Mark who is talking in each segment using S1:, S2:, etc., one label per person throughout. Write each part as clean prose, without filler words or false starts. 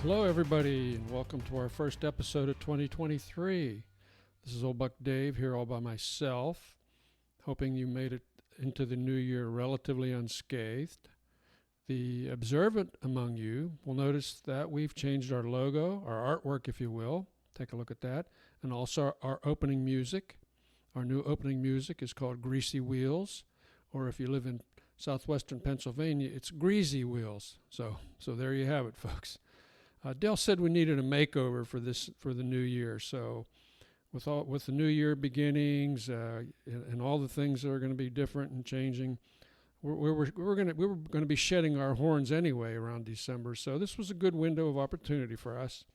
S1: Hello, everybody, and welcome to our first episode of 2023. This is Old Buck Dave here all by myself, hoping you made it into the new year relatively unscathed. The observant among you will notice that we've changed our logo, our artwork, if you will. Take a look at that. And also our opening music. Our new opening music is called Greasy Wheels, or if you live in southwestern Pennsylvania, it's Greasy Wheels. So there you have it, folks. Dale said we needed a makeover for the new year. So with the new year beginnings and all the things that are going to be different and changing, we were going to be shedding our horns anyway around December. So this was a good window of opportunity for us.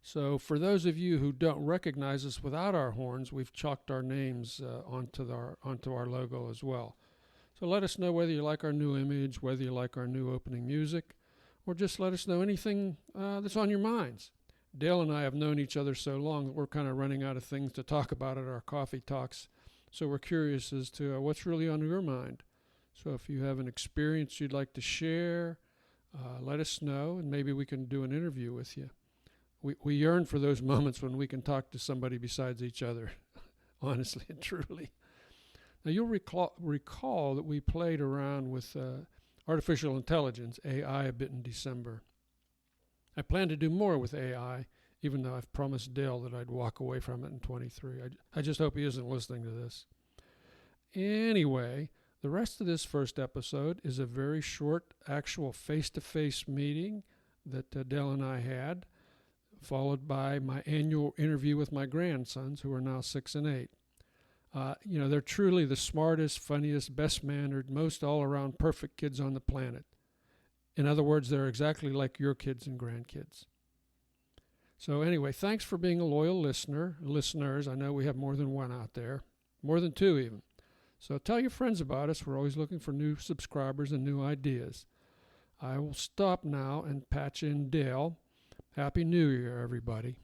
S1: So for those of you who don't recognize us without our horns, we've chalked our names onto our logo as well. So let us know whether you like our new image, whether you like our new opening music, or just let us know anything that's on your minds. Dale and I have known each other so long that we're kind of running out of things to talk about at our coffee talks. So we're curious as to what's really on your mind. So if you have an experience you'd like to share, let us know, and maybe we can do an interview with you. We yearn for those moments when we can talk to somebody besides each other, honestly and truly. Now, you'll recall that we played around with artificial intelligence, AI, a bit in December. I plan to do more with AI, even though I've promised Dale that I'd walk away from it in 23. I just hope he isn't listening to this. Anyway, the rest of this first episode is a very short, actual face-to-face meeting that Dale and I had, followed by my annual interview with my grandsons, who are now 6 and 8. They're truly the smartest, funniest, best-mannered, most all-around perfect kids on the planet. In other words, they're exactly like your kids and grandkids. So anyway, thanks for being a loyal listeners. I know we have more than one out there, more than two even. So tell your friends about us. We're always looking for new subscribers and new ideas. I will stop now and patch in Dale. Happy New Year, everybody.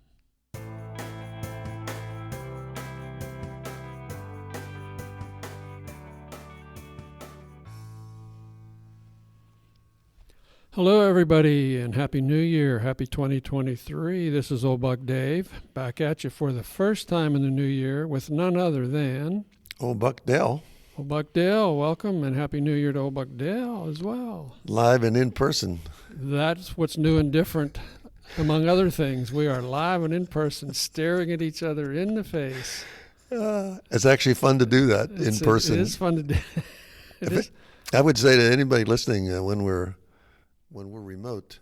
S1: Hello, everybody, and Happy New Year. Happy 2023. This is Old Buck Dave, back at you for the first time in the new year with none other than
S2: Old Buck Dale.
S1: Old Buck Dale, welcome, and Happy New Year to Old Buck Dale as well.
S2: Live and in person.
S1: That's what's new and different. Among other things, we are live and in person, staring at each other in the face.
S2: It's actually fun to do that in person.
S1: It is fun to do.
S2: I would say to anybody listening, when we're remote,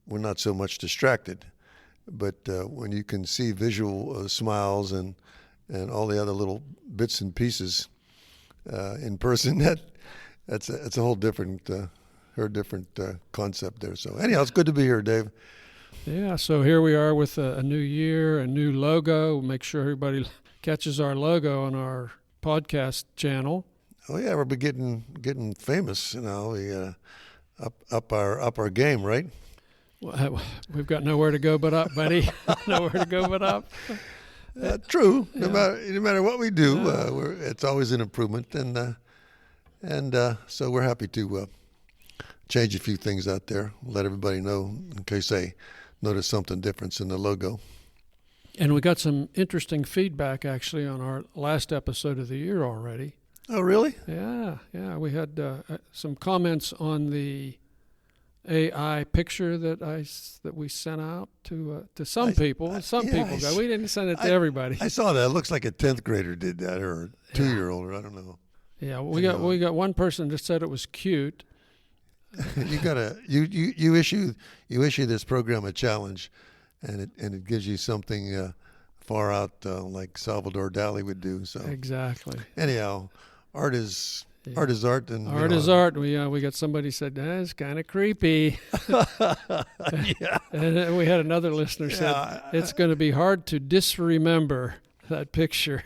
S2: we're not so much distracted. But when you can see visual smiles and all the other little bits and pieces in person, that's a whole different concept there. So anyhow, it's good to be here, Dave.
S1: Yeah, so here we are with a new year, a new logo. We'll make sure everybody catches our logo on our podcast channel.
S2: Oh yeah, we're getting famous. We up our game, right?
S1: Well, we've got nowhere to go but up, buddy. Nowhere to go but up.
S2: True. No matter what we do, it's always an improvement, and so we're happy to change a few things out there. Let everybody know in case they notice something different in the logo.
S1: And we got some interesting feedback actually on our last episode of the year already.
S2: Oh, really?
S1: Yeah. We had some comments on the AI picture that we sent out to some people. Some people got. We didn't send it to everybody.
S2: I saw that. It looks like a 10th grader did that, or a 2-year-old, or I don't know.
S1: Yeah, we got one person that said it was cute.
S2: You issue this program a challenge, and it gives you something far out like Salvador Dali would do. So
S1: exactly.
S2: Anyhow, art is art, and
S1: art is art. We got somebody said that's kind of creepy.
S2: Yeah.
S1: And we had another listener said it's going to be hard to disremember that picture.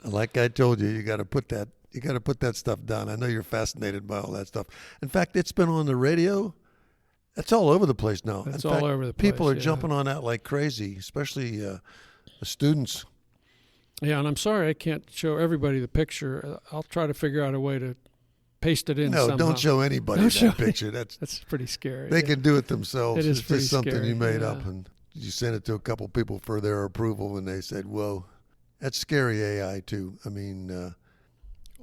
S2: Like I told you, you got to put that stuff down. I know you're fascinated by all that stuff. In fact, it's been on the radio. It's all over the place now.
S1: It's all over the place.
S2: People are jumping on that like crazy, especially the students.
S1: Yeah, and I'm sorry I can't show everybody the picture. I'll try to figure out a way to paste it in
S2: No,
S1: somehow.
S2: don't show anybody
S1: Don't show
S2: that picture.
S1: That's pretty scary.
S2: They can do it themselves.
S1: It is
S2: It's
S1: pretty
S2: just something
S1: scary,
S2: you made
S1: yeah.
S2: up, and you sent it to a couple people for their approval, and they said, "Whoa, that's scary AI too." I mean,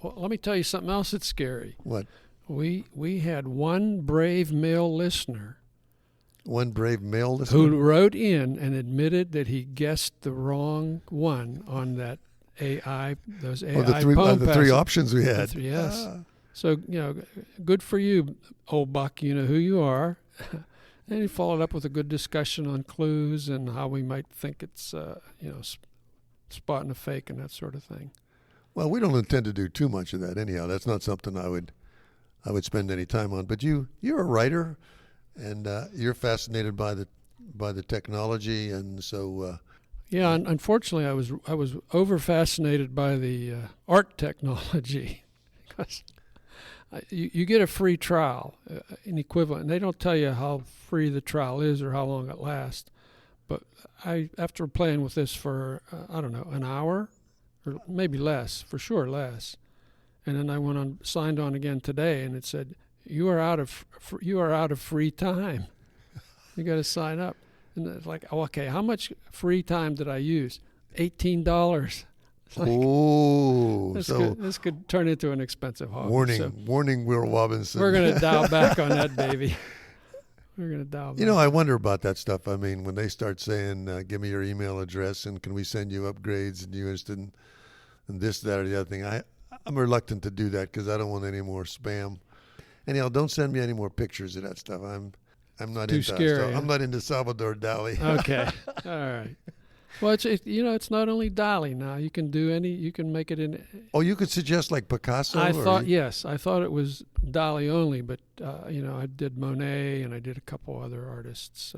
S1: Well, let me tell you something else that's scary.
S2: what?
S1: We had one brave male listener
S2: One brave male listener.
S1: who wrote in and admitted that he guessed the wrong one on that AI, those AI
S2: the three
S1: passages.
S2: options we had.
S1: Yes.
S2: Ah.
S1: So, good for you, old Buck. You know who you are. And he followed up with a good discussion on clues and how we might think it's, spotting a fake and that sort of thing.
S2: Well, we don't intend to do too much of that anyhow. That's not something I would spend any time on. But you're a writer, and you're fascinated by the technology, and so.
S1: Yeah, unfortunately, I was over fascinated by the art technology because you get a free trial, an equivalent, and they don't tell you how free the trial is or how long it lasts. But after playing with this for an hour, or maybe less, for sure less, and then I signed on again today, and it said you are out of free time. You got to sign up. And it's like, okay, how much free time did I use? $18. Like,
S2: oh,
S1: this could turn into an expensive hobby.
S2: Warning, Will Robinson.
S1: We're going to dial back on that, baby. We're going to dial back.
S2: I wonder about that stuff. I mean, when they start saying, give me your email address and can we send you upgrades and you interested in this, that, or the other thing, I'm reluctant to do that because I don't want any more spam. Anyhow, don't send me any more pictures of that stuff. I'm not
S1: too
S2: into
S1: scary.
S2: that. I'm not into Salvador Dali.
S1: Okay. All right. Well, it's not only Dali now. You can make it in.
S2: Oh, you could suggest like Picasso?
S1: I thought it was Dali only, but I did Monet and I did a couple other artists.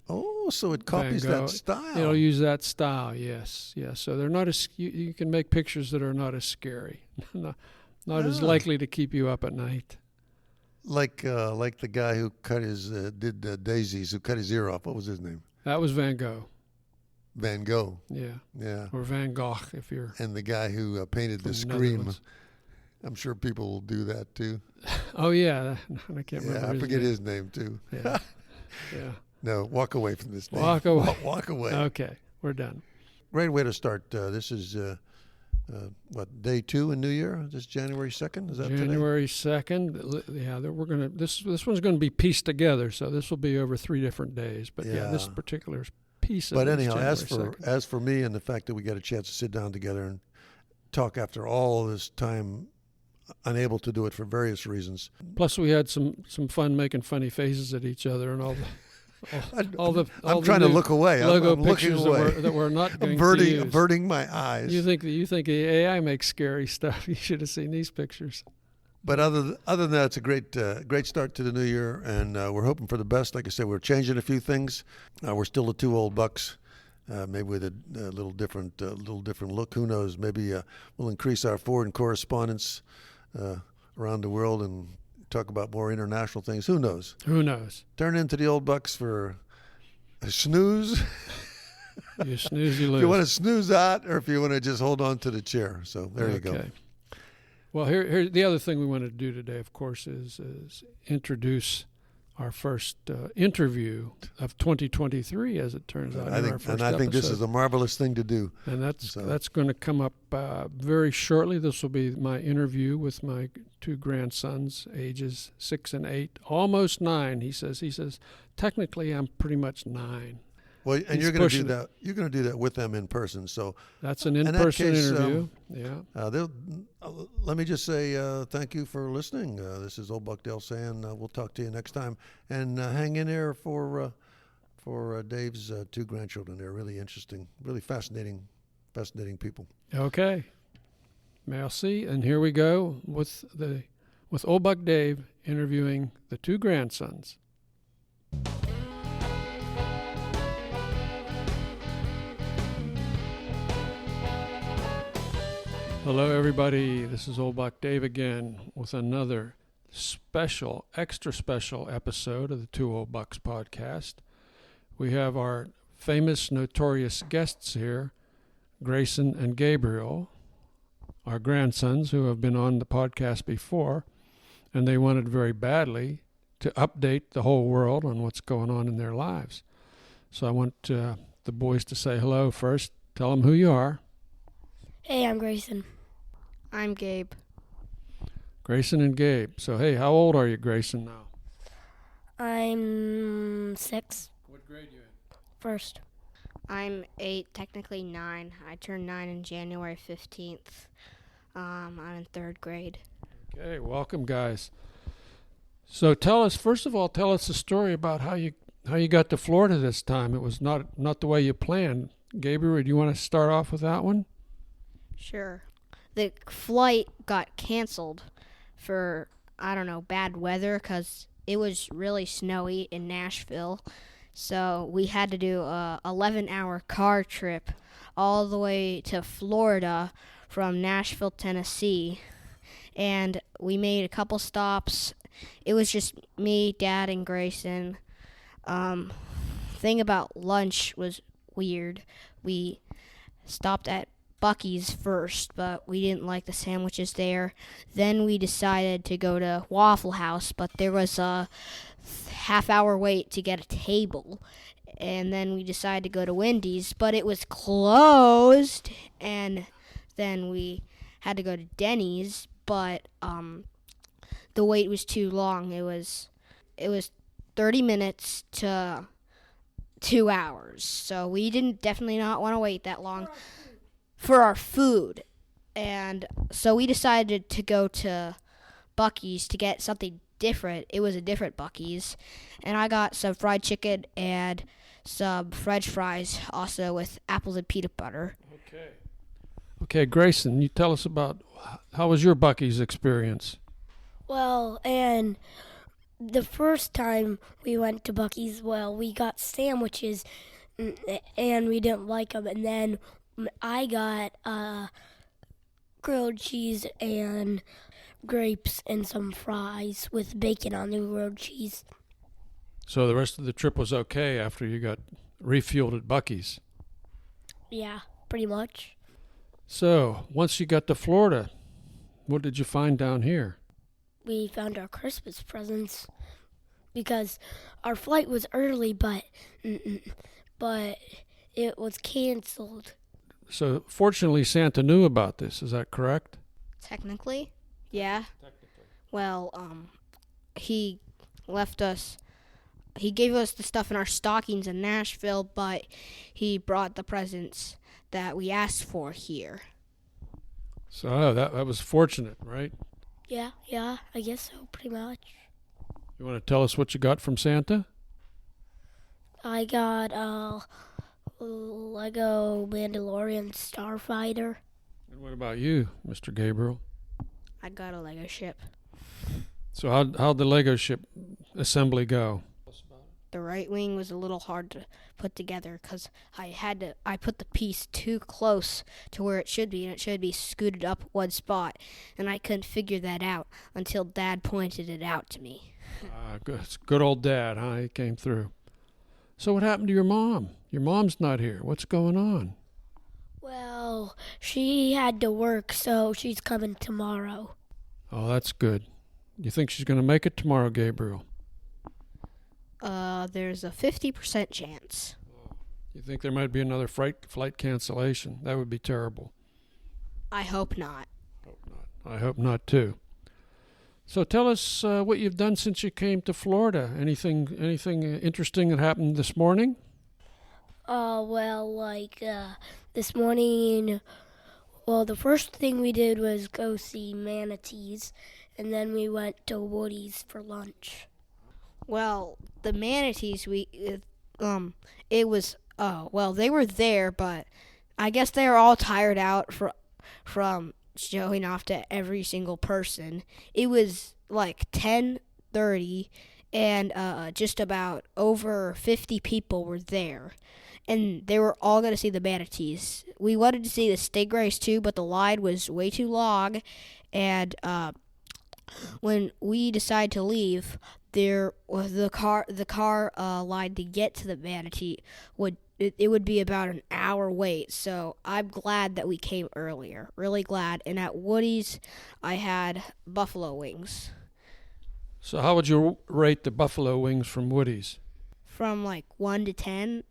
S2: So it copies that style.
S1: It'll use that style, yes. So they're not as you can make pictures that are not as scary, not as likely to keep you up at night.
S2: Like the guy who cut his did daisies, who cut his ear off. What was his name?
S1: That was Van Gogh.
S2: Van Gogh.
S1: Yeah. Or Van Gogh, if you're.
S2: And the guy who painted the Scream. I'm sure people will do that too.
S1: Oh yeah, I can't remember.
S2: Yeah, I forget his name too.
S1: Yeah.
S2: No, walk away from this name.
S1: Walk away.
S2: Walk away.
S1: Okay, we're done.
S2: Great way to start. This is day 2 in New Year? This January 2nd? Is that
S1: January 2nd? Yeah, we're gonna. This one's going to be pieced together, so this will be over 3 different days. But this particular piece of it.
S2: But anyhow,
S1: January
S2: as for me and the fact that we got a chance to sit down together and talk after all this time, unable to do it for various reasons.
S1: Plus, we had some fun making funny faces at each other and all the.
S2: I'm trying to look away.
S1: Logo
S2: I'm
S1: pictures
S2: looking away.
S1: that we're not going to use.
S2: Averting my eyes.
S1: You think the AI makes scary stuff? You should have seen these pictures.
S2: But other than that, it's a great start to the new year, and we're hoping for the best. Like I said, we're changing a few things. We're still the 2 old bucks, maybe with a little different look. Who knows? Maybe we'll increase our foreign correspondence around the world and talk about more international things. Who knows? Turn into the old bucks for a snooze.
S1: You snooze, you lose.
S2: If you want to snooze out, or if you want to just hold on to the chair. So there you go.
S1: Well, here the other thing we want to do today, of course, is introduce our first interview of 2023, as it turns out.
S2: I think this is a marvelous thing to do.
S1: And that's going to come up very shortly. This will be my interview with my 2 grandsons, ages 6 and 8, almost 9. He says, technically, I'm pretty much 9.
S2: Well, and you're going to do that. You're going to do that with them in person. So
S1: that's an in-person interview.
S2: Let me just say thank you for listening. This is Old Buck Dale saying we'll talk to you next time, and hang in there for Dave's 2 grandchildren. They're really interesting, really fascinating people.
S1: Okay, merci. And here we go with Old Buck Dave interviewing the 2 grandsons. Hello, everybody. This is Old Buck Dave again with another extra special episode of the 2 Old Bucks podcast. We have our famous, notorious guests here, Grayson and Gabriel, our grandsons who have been on the podcast before. and they wanted very badly to update the whole world on what's going on in their lives. So I want the boys to say hello first. Tell them who you are.
S3: Hey, I'm Grayson.
S4: I'm Gabe.
S1: Grayson and Gabe. So, hey, how old are you, Grayson, now?
S3: I'm 6.
S1: What grade you in?
S3: First.
S4: I'm 8, technically 9. I turned 9 on January 15th. I'm in 3rd grade.
S1: Okay, welcome, guys. So first of all, tell us a story about how you got to Florida this time. It was not the way you planned. Gabriel, do you want to start off with that one?
S4: Sure. The flight got canceled for, bad weather because it was really snowy in Nashville. So we had to do a 11-hour car trip all the way to Florida from Nashville, Tennessee. And we made a couple stops. It was just me, Dad, and Grayson. Thing about lunch was weird. We stopped at Buc-ee's first, but we didn't like the sandwiches there. Then we decided to go to Waffle House, but there was a half-hour wait to get a table. And then we decided to go to Wendy's, but it was closed. And then we had to go to Denny's, but the wait was too long. It was 30 minutes to 2 hours. So we definitely not want to wait that long for our food. And so we decided to go to Buc-ee's to get something different. It was a different Buc-ee's. And I got some fried chicken and some French fries, also with apples and peanut butter.
S1: Okay, Grayson, you tell us about how was your Buc-ee's experience?
S3: Well, and the first time we went to Buc-ee's, we got sandwiches, and we didn't like them. And then I got grilled cheese and grapes and some fries with bacon on the grilled cheese.
S1: So the rest of the trip was okay after you got refueled at Buc-ee's?
S3: Yeah, pretty much.
S1: So once you got to Florida, what did you find down here?
S3: We found our Christmas presents because our flight was early, but it was canceled.
S4: So
S1: fortunately, Santa knew about this. Is that correct?
S4: Technically, yeah. Well, he gave us the stuff in our stockings in Nashville, but he brought the presents that we asked for here.
S1: So that was fortunate, right?
S3: Yeah, I guess so, pretty much.
S1: You want to tell us what you got from Santa?
S3: I got a Lego Mandalorian Starfighter.
S1: And what about you, Mr. Gabriel?
S4: I got a Lego ship.
S1: So how'd the Lego ship assembly go?
S4: The right wing was a little hard to put together because I put the piece too close to where it should be, and it should be scooted up one spot, and I couldn't figure that out until Dad pointed it out to me.
S1: Good old Dad, huh? He came through. So what happened to your mom? Your mom's not here. What's going on?
S3: Well, she had to work, so she's coming tomorrow.
S1: Oh, that's good. You think she's going to make it tomorrow, Gabriel?
S4: There's a 50% chance.
S1: You think there might be another flight cancellation? That would be terrible.
S4: I hope not.
S1: I hope not, too. So tell us what you've done since you came to Florida. Anything interesting that happened this morning?
S3: This morning, the first thing we did was go see manatees, and then we went to Woody's for lunch.
S4: Well, the manatees, they were there, but I guess they were all tired out from showing off to every single person. It was like 10:30, and just about over 50 people were there, and they were all going to see the manatees. We wanted to see the stingrays too, but the line was way too long, and when we decided to leave, the car line to get to the manatee would be about an hour wait. So I'm glad that we came earlier. Really glad. And at Woody's, I had buffalo wings.
S1: So how would you rate the buffalo wings from Woody's?
S4: From like 1 to 10,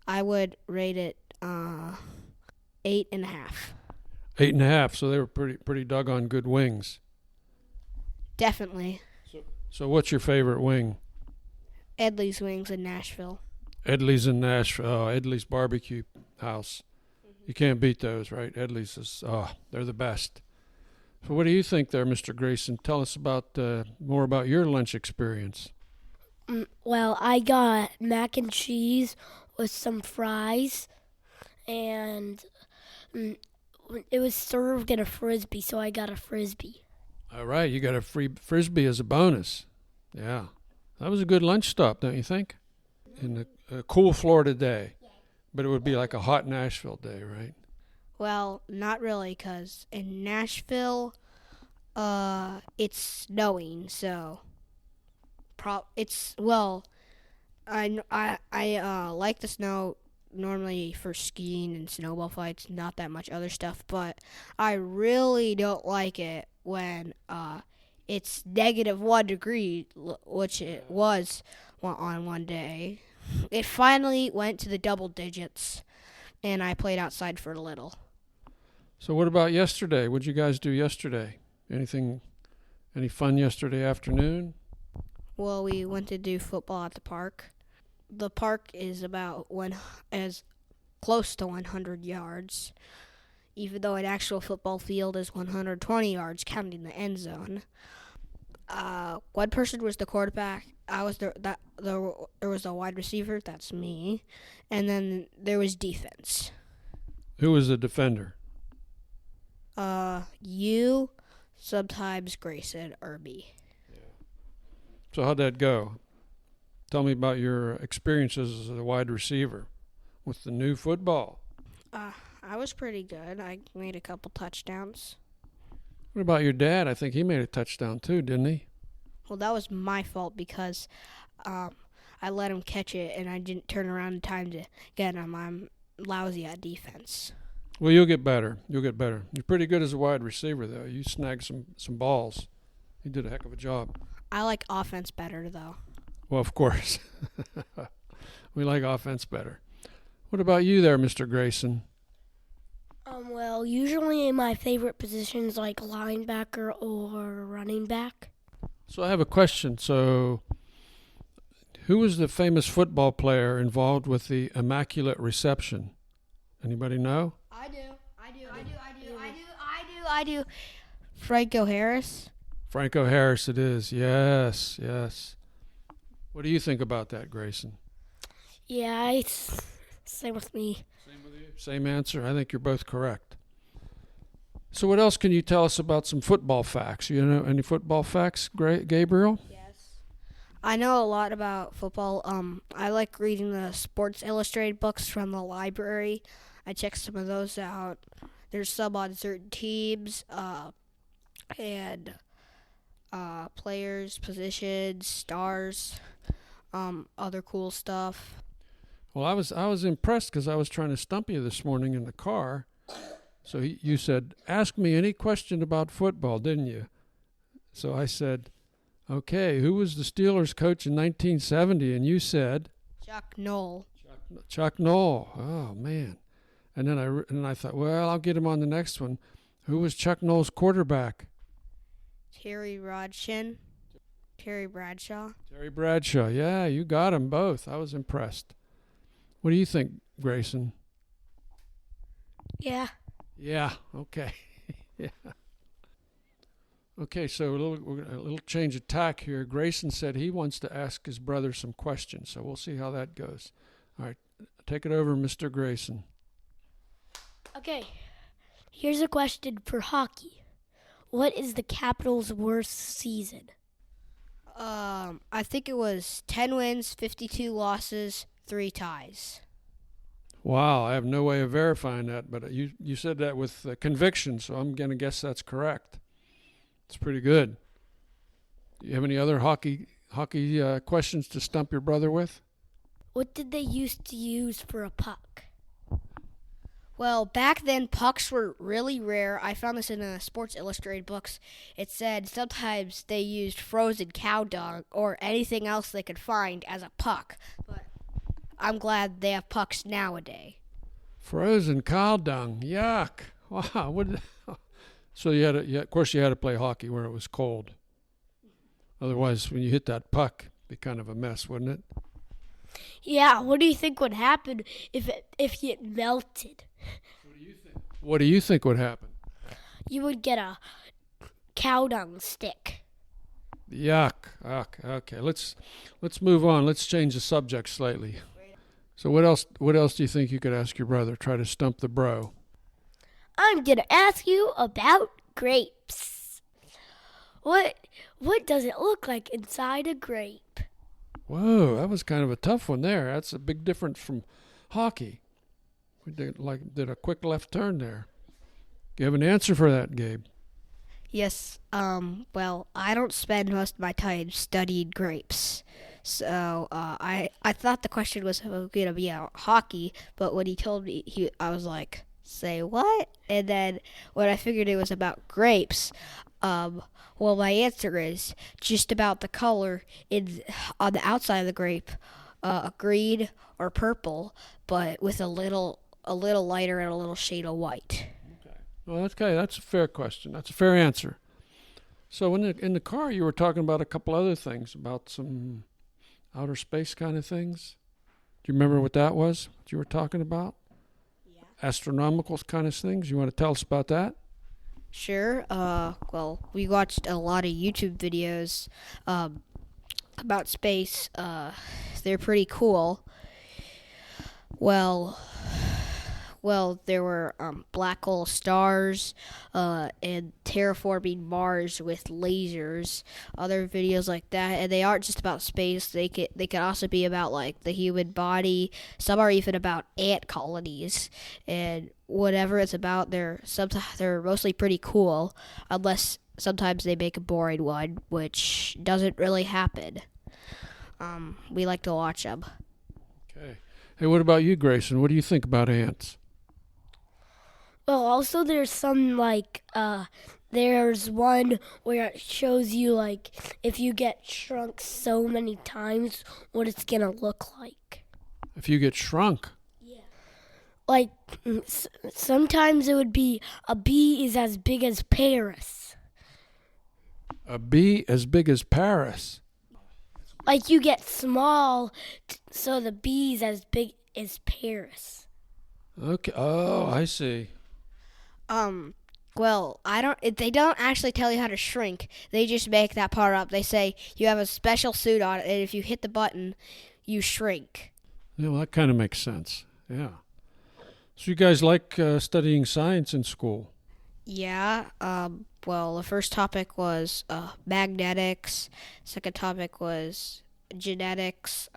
S4: I would rate it 8.5.
S1: 8.5. So they were pretty doggone good wings.
S4: Definitely.
S1: So what's your favorite wing?
S4: Edley's Wings in Nashville.
S1: Edley's in Nashville. Oh, Edley's Barbecue House. You can't beat those, right? Edley's is, they're the best. So what do you think there, Mr. Grayson? Tell us about more about your lunch experience.
S3: Well, I got mac and cheese with some fries, and it was served in a Frisbee, so I got a Frisbee.
S1: All right, you got a free Frisbee as a bonus. Yeah. That was a good lunch stop, don't you think? In a cool Florida day. But it would be like a hot Nashville day, right?
S4: Well, not really, because in Nashville, it's snowing, so I like the snow normally for skiing and snowball fights, not that much other stuff, but I really don't like it when it's -1 degree, which it was on one day. It finally went to the double digits, and I played outside for a little.
S1: So what about yesterday? What'd you guys do yesterday? Any fun yesterday afternoon?
S4: Well, we went to do football at the park. The park is about as close to 100 yards, even though an actual football field is 120 yards, counting the end zone. One person was the quarterback. There was a wide receiver. That's me, and then there was defense.
S1: Who was the defender?
S4: You, sometimes Grayson or me.
S1: So how'd that go? Tell me about your experiences as a wide receiver with the new football.
S4: I was pretty good. I made a couple touchdowns.
S1: What about your dad? I think he made a touchdown too, didn't he?
S4: Well, that was my fault because I let him catch it, and I didn't turn around in time to get him. I'm lousy at defense.
S1: Well, you'll get better. You're pretty good as a wide receiver, though. You snagged some balls. You did a heck of a job.
S4: I like offense better, though.
S1: Well, of course. We like offense better. What about you there, Mr. Grayson?
S3: Well, usually my favorite position is like linebacker or running back.
S1: So I have a question. So who was the famous football player involved with the Immaculate Reception? Anybody know?
S4: I do. Franco Harris.
S1: Franco Harris it is. Yes. What do you think about that, Grayson?
S3: Yeah, same with me.
S1: Same with you? Same answer? I think you're both correct. So what else can you tell us about some football facts? You know any football facts, Gabriel?
S4: Yes. I know a lot about football. I like reading the Sports Illustrated books from the library. I check some of those out. There's some on certain teams, and players, positions, stars, other cool stuff.
S1: Well, I was impressed because I was trying to stump you this morning in the car. So you said, ask me any question about football, didn't you? So I said, okay, who was the Steelers coach in 1970? And you said?
S4: Chuck Noll.
S1: Chuck Noll. Oh, man. And then I thought, well, I'll get him on the next one. Who was Chuck Noll's quarterback?
S4: Terry Bradshaw. Terry
S1: Bradshaw. Yeah, you got them both. I was impressed. What do you think, Grayson?
S3: Yeah.
S1: Yeah. Okay. Yeah. Okay. So a little change of tack here. Grayson said he wants to ask his brother some questions. So we'll see how that goes. All right. Take it over, Mr. Grayson.
S3: Okay. Here's a question for hockey. What is the Capitals' worst season?
S4: I think it was 10 wins, 52 losses, 3 ties.
S1: Wow, I have no way of verifying that, but you said that with conviction, so I'm going to guess that's correct. It's pretty good. Do you have any other hockey questions to stump your brother with?
S3: What did they used to use for a puck?
S4: Well, back then, pucks were really rare. I found this in the Sports Illustrated books. It said sometimes they used frozen cow dung or anything else they could find as a puck. But I'm glad they have pucks nowadays.
S1: Frozen cow dung. Yuck. Wow. So of course you had to play hockey where it was cold. Otherwise, when you hit that puck, it'd be kind of a mess, wouldn't it?
S3: Yeah, what do you think would happen if it melted?
S1: What do you think would happen?
S3: You would get a cow dung stick.
S1: Yuck. Okay, let's move on. Let's change the subject slightly. So what else do you think you could ask your brother? Try to stump the bro.
S3: I'm gonna ask you about grapes. What does it look like inside a grape?
S1: Whoa, that was kind of a tough one there. That's a big difference from hockey. We did a quick left turn there. Do you have an answer for that, Gabe?
S4: Yes, well, I don't spend most of my time studying grapes. So, I thought the question was going to be about hockey, but when he told me, I was like, say what? And then when I figured it was about grapes, well, my answer is just about the color on the outside of the grape, green or purple, but with a little lighter and a little shade of white.
S1: Well, okay, that's a fair question. That's a fair answer. So in the car, you were talking about a couple other things, about some outer space kind of things. Do you remember what that was? What you were talking about? Yeah. Astronomical kind of things. You want to tell us about that?
S4: Sure. Well, we watched a lot of YouTube videos about space. They're pretty cool. Well, there were black hole stars and terraforming Mars with lasers, other videos like that, and they aren't just about space. They could also be about like the human body. Some are even about ant colonies, and whatever it's about, they're mostly pretty cool, unless sometimes they make a boring one, which doesn't really happen. We like to watch them.
S1: Okay. Hey, what about you, Grayson? What do you think about ants?
S3: Well, also there's some there's one where it shows you like if you get shrunk so many times, what it's gonna look like.
S1: If you get shrunk?
S3: Yeah. Like sometimes it would be a bee is as big as Paris.
S1: A bee as big as Paris?
S3: Like you get small, so the bee's as big as Paris.
S1: Okay. Oh, I see.
S4: Well, they don't actually tell you how to shrink. They just make that part up. They say you have a special suit on, and if you hit the button, you shrink.
S1: Yeah, well, that kind of makes sense. Yeah. So you guys like studying science in school?
S4: Yeah. Well, the first topic was magnetics. Second topic was genetics.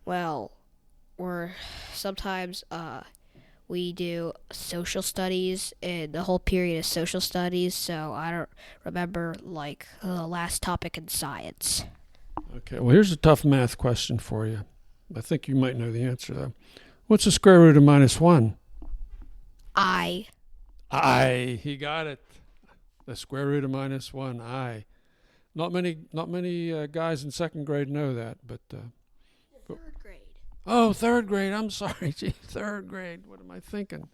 S4: Well, or sometimes we do social studies, and the whole period is social studies, so I don't remember, like, the last topic in science.
S1: Okay, well, here's a tough math question for you. I think you might know the answer, though. What's the square root of -1?
S4: I.
S1: He got it. The square root of -1, I. Not many guys in second grade know that, but...
S4: Third grade.
S1: Oh, third grade. I'm sorry. Gee, third grade. What am I thinking?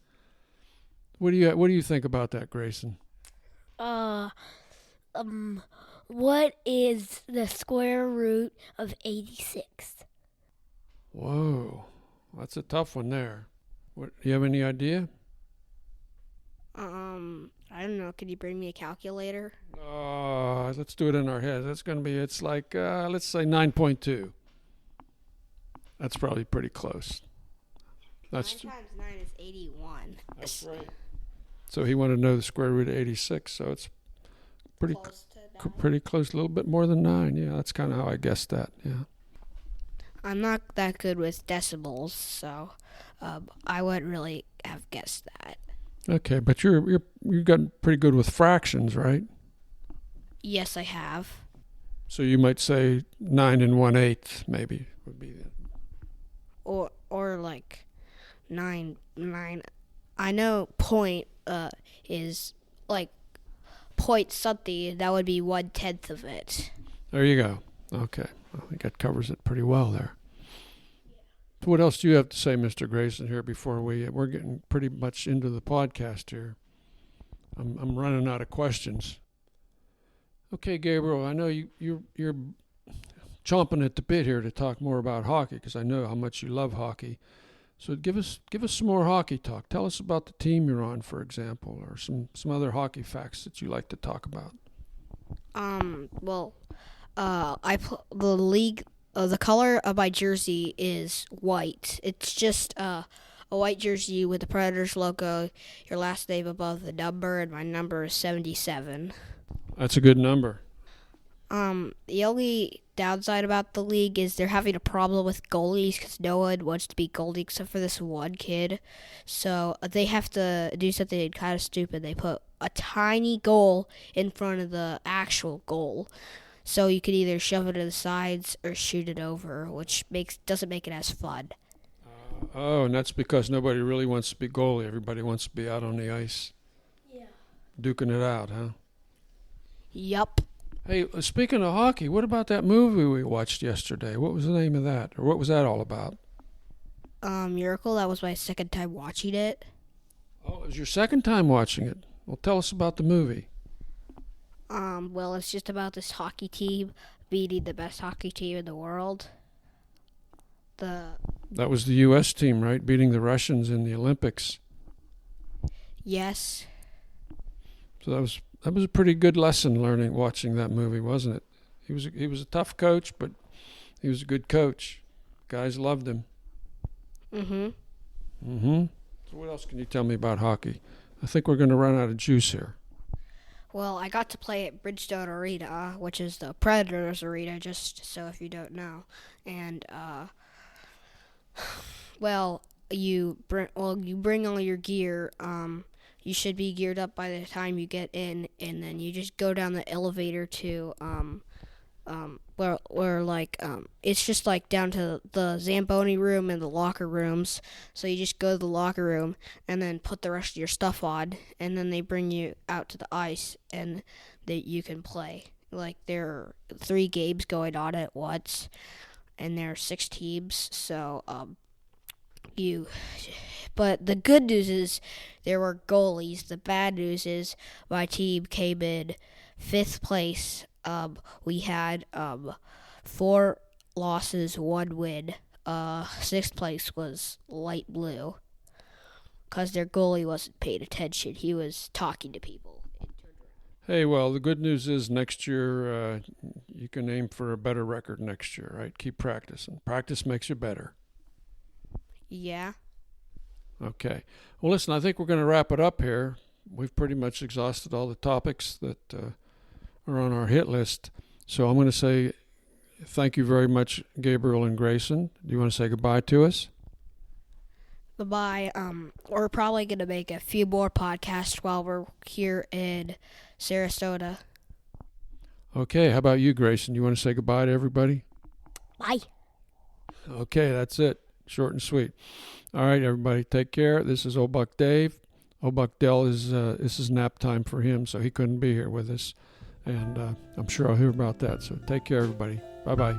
S1: What do you think about that, Grayson?
S3: What is the square root of 86?
S1: Whoa, that's a tough one there. Do you have any idea?
S4: I don't know. Could you bring me a calculator?
S1: Let's do it in our heads. It's like, let's say 9.2. That's probably pretty close.
S4: 9 times 9 is 81.
S1: That's right. So he wanted to know the square root of 86, so it's pretty close, a little bit more than 9. Yeah, that's kind of how I guessed that, yeah.
S4: I'm not that good with decimals, so I wouldn't really have guessed that.
S1: Okay, but you've gotten pretty good with fractions, right?
S4: Yes, I have.
S1: So you might say 9 1/8 maybe would be it.
S4: Or like 9. I know point is like point something. That would be 1/10 of it.
S1: There you go. Okay. I think that covers it pretty well there. So what else do you have to say, Mr. Grayson, here before we're getting pretty much into the podcast here? I'm running out of questions. Okay, Gabriel, I know you're chomping at the bit here to talk more about hockey because I know how much you love hockey. So give us some more hockey talk. Tell us about the team you're on, for example, or some other hockey facts that you like to talk about.
S4: The league. The color of my jersey is white. It's just a white jersey with the Predators logo, your last name above the number, and my number is 77.
S1: That's a good number.
S4: The only downside about the league is they're having a problem with goalies because no one wants to be goalie except for this one kid. So they have to do something kind of stupid. They put a tiny goal in front of the actual goal. So you could either shove it to the sides or shoot it over, which doesn't make it as fun.
S1: And that's because nobody really wants to be goalie. Everybody wants to be out on the ice.
S3: Yeah.
S1: Duking it out, huh?
S4: Yup.
S1: Hey, speaking of hockey, what about that movie we watched yesterday? What was the name of that? Or what was that all about?
S4: Miracle. That was my second time watching it.
S1: Oh, it was your second time watching it. Well, tell us about the movie.
S4: Well, it's just about this hockey team beating the best hockey team in the world.
S1: That was the U.S. team, right? Beating the Russians in the Olympics.
S4: Yes.
S1: So that was a pretty good lesson watching that movie, wasn't it? He was a tough coach, but he was a good coach. Guys loved him. So what else can you tell me about hockey? I think we're going to run out of juice here.
S4: Well, I got to play at Bridgestone Arena, which is the Predators Arena, just so if you don't know. And you bring all your gear. You should be geared up by the time you get in, and then you just go down the elevator to it's just like down to the Zamboni room and the locker rooms. So you just go to the locker room and then put the rest of your stuff on, and then they bring you out to the ice and you can play. Like there are 3 games going on at once, and there are 6 teams. So but the good news is there were goalies. The bad news is my team came in 5th place. We had 4 losses, 1 win. 6th place was light blue because their goalie wasn't paying attention. He was talking to people.
S1: Hey, well, the good news is next year you can aim for a better record next year, right? Keep practicing. Practice makes you better.
S4: Yeah.
S1: Okay. Well, listen, I think we're going to wrap it up here. We've pretty much exhausted all the topics that are on our hit list. So I'm going to say thank you very much, Gabriel and Grayson. Do you want to say goodbye to us?
S4: Goodbye. We're probably going to make a few more podcasts while we're here in Sarasota.
S1: Okay. How about you, Grayson? You want to say goodbye to everybody?
S3: Bye.
S1: Okay, that's it. Short and sweet. All right, everybody, take care. This is Old Buck Dave. Old Buck Dell this is nap time for him, so he couldn't be here with us. And I'm sure I'll hear about that. So take care, everybody. Bye-bye.